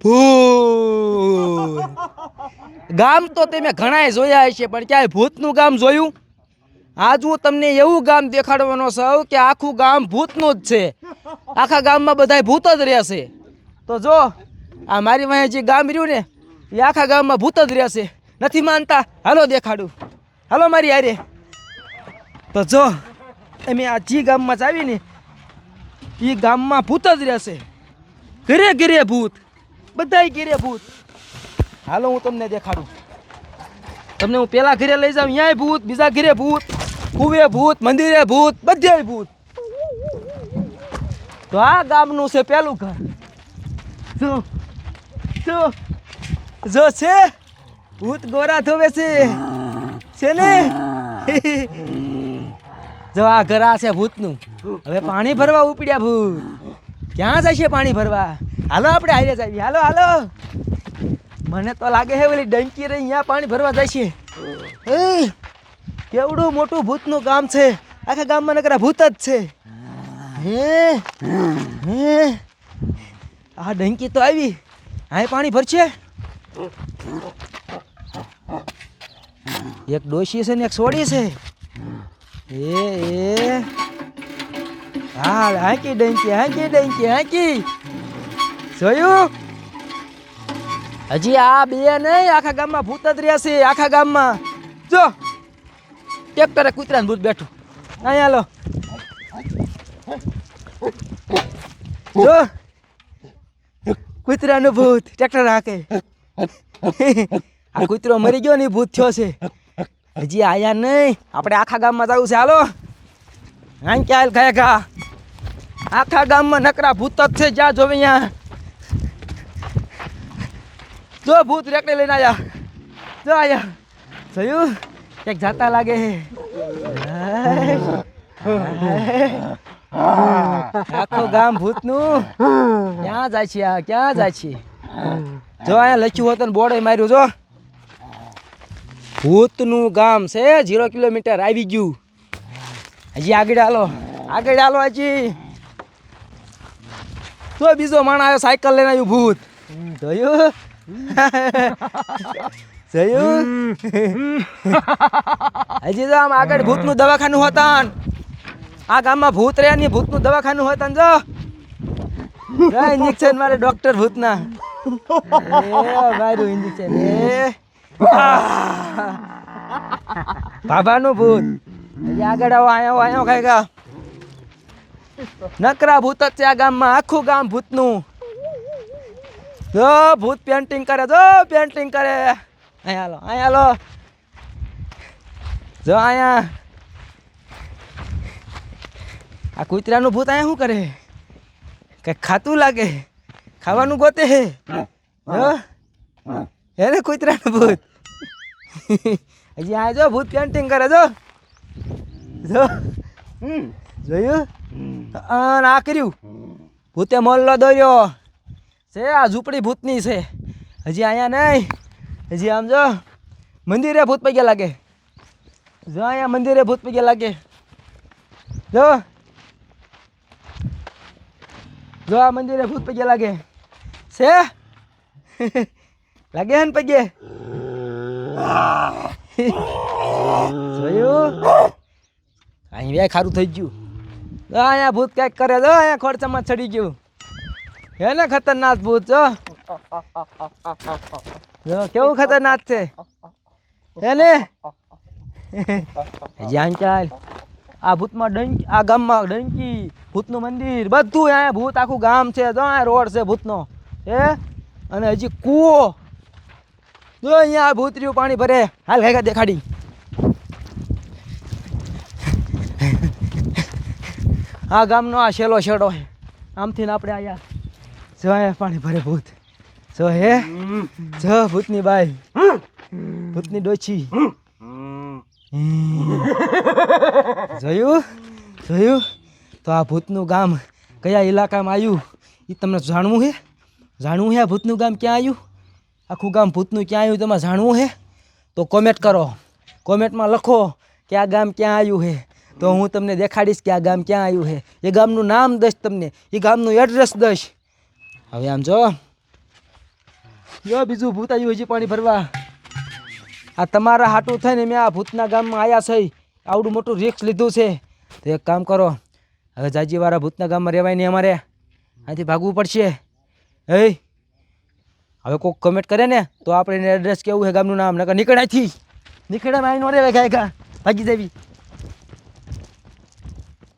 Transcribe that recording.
ભૂત. ગામ તો તમે ઘણાય જોયા હશે પણ ક્યાંય ભૂતનું ગામ જોયું? આજ હું તમને એવું ગામ દેખાડવાનો છું કે આખું ગામ ભૂતનું જ છે. આખા ગામમાં બધાય ભૂત જ રહેશે. તો જો આ મારી વાંહે જે ગામ રહ્યું ને એ આખા ગામમાં ભૂત જ રહેશે. નથી માનતા? હાલો દેખાડું, હાલો મારી હારે. તો જો અમે આ જે ગામમાં જ આવીને એ ગામમાં ભૂત જ રહેશે. ઘરે ઘરે ભૂત, બધાય ઘરે ભૂત. હાલો હું તમને દેખાડું. તમને હું પેલા ઘરે લઈ જાઉં, ત્યાંય ભૂત, બીજા ઘરે ભૂત, કુવે ભૂત, મંદિરે ભૂત, બધે ભૂત. તો આ ગામનું છે પેલું ઘર. જો જો જો છે ભૂત ગોરા ધોવે છે ને. જો આ ઘર આ છે ભૂતનું. હવે પાણી ભરવા ઉપડ્યા ભૂત. ક્યાં જશે પાણી ભરવા? હાલો આપણે હારે જઈએ. હાલો હાલો. મને તો લાગે છે ઓલી ડંકી રહી અહીંયા પાણી ભરવા જશે. કેવડું મોટું ભૂતનું ગામ છે. આખા ગામમાં નકરા ભૂત જ છે. હે આ ડંકી તો આવી. અહીં પાણી ભરશે. એક ડોશી છે ને એક સોડી છે. હા હાંકી ડંકી, હાંકી ડંકી, હાંકી. જોયું? હજી આ બે નહીં, આખા ગામમાં ભૂત જ રહ્યા છે. આખા ગામમાં જો ટ્રેક્ટરે કૂતરાનું ભૂત બેઠું. અહીંયા લો જો કૂતરાનું ભૂત ટ્રેક્ટર હાકે. આ કૂતરો મરી ગયો ને ભૂત થયો છે. હજી આયા નહીં, આપણે આખા ગામમાં જવું છે. હાલો હાં ક્યાં ગયા ઘા. આખા ગામમાં નકરા ભૂત જ છે. જ્યાં જોવે ત્યાં જો ભૂત રેકડે લઈને આયા. જો આયા. જોયું? એક જાતા લાગે છે. આખું ગામ ભૂતનું. ક્યાં જાય છે આ? ક્યાં જાય છે? જો અહીંયા લખ્યું હતું ને બોર્ડ માર્યું. જો ભૂતનું ગામ છે. 0 કિલોમીટર આવી ગયું. હજી આગળ હાલો, આગળ હાલો. હજી તો બીજો માણસ આવ્યો સાયકલ લઈને આવ્યું ભૂત. જોયું? જોયું? હજી તો આમ આગળ ભૂતનું દવાખાનું હોતા. આ ગામમાં ભૂત રહ્યા ને ભૂતનું દવાખાનું હોતા ને. જો ઇન્જેક્શન મારે ડોક્ટર ભૂતના. મારું ઇન્જેક્શન. બાબાનું ભૂત. હજી આગળ આવો. આયો ખાઈ ગયા. નકરા ભૂત જ છે આ ગામમાં. આખું ગામ ભૂતનું. જો ભૂત પેન્ટિંગ કરે. જો પેન્ટિંગ કરે. અહીંયા હાલો, અહીંયા હાલો. જો અહીંયા આ કૂતરાનું ભૂત અહીંયા શું કરે? કંઈક ખાતું લાગે. ખાવાનું ગોતે હે. જો એને કૂતરાનું ભૂત. હજી આ જો ભૂત પેન્ટિંગ કરે. જો જો જોયું? આ કર્યું ભૂતે મોલ્લો દોર્યો છે. આ ઝૂંપડી ભૂતની છે. હજી અહીંયા નહીં. હજી આમ જો મંદિરે ભૂત પગ્યા લાગે. જો અહીંયા મંદિરે ભૂત પગ્યા લાગે. જો જો આ મંદિરે ભૂત પગ્યા લાગે છે. લાગે હે ને પગે? જોયું? અહીં બે ખારું થઈ ગયું. અહીંયા ભૂત કંઈક કરે. જો અહીંયા ખોડસામાં ચડી ગયું. હે ને ખતરનાક ભૂત. જો કેવું ખતરનાક છે. હે ને જ્યાં ચાલ આ ભૂતમાં ડંકી. આ ગામમાં ડંકી, ભૂતનું મંદિર, બધું અહીંયા ભૂત. આખું ગામ છે. જો અહીંયા રોડ છે ભૂતનો. હે અને હજી કૂવો. જો અહીંયા ભૂત રહ્યું પાણી ભરે. હાલ ખાઈ દેખાડી. આ ગામનો આ છેલ્લો છેડો છે. આમથી આપણે આયા. જો અહીંયા પાણી ભરે ભૂત. જો હે જો ભૂતની બાઈ, ભૂતની ડોછી. જોયું? જોયું? તો આ ભૂતનું ગામ કયા ઇલાકામાં આવ્યું એ તમને જાણવું છે? જાણવું છે આ ભૂતનું ગામ ક્યાં આવ્યું? આખું ગામ ભૂતનું ક્યાં આવ્યું તમારે જાણવું છે? તો કોમેન્ટ કરો. કોમેન્ટમાં લખો કે આ ગામ ક્યાં આવ્યું છે. તો હું તમને દેખાડીશ કે આ ગામ ક્યાં આવ્યું છે. એ ગામનું નામ દઈશ તમને, એ ગામનું એડ્રેસ દઈશ. હવે આમ જો જો બીજું ભૂત આવ્યું હજી પાણી ભરવા. આ તમારા હાટું થઈને મેં આ ભૂતના ગામમાં આવ્યા છે. આવડું મોટું રિસ્ક લીધું છે. તો એક કામ કરો, હવે જાજીવાળા ભૂતના ગામમાં રહેવાય નહીં અમારે, અહીંથી ભાગવું પડશે. હવે કોઈક કમેન્ટ કરે ને તો આપણે એને એડ્રેસ કેવું છે ગામનું નામ, નકર નીકળ અહીંથી. નીકળે માં અહીં નો રહેવાય, ગાય ભાગી દેવી.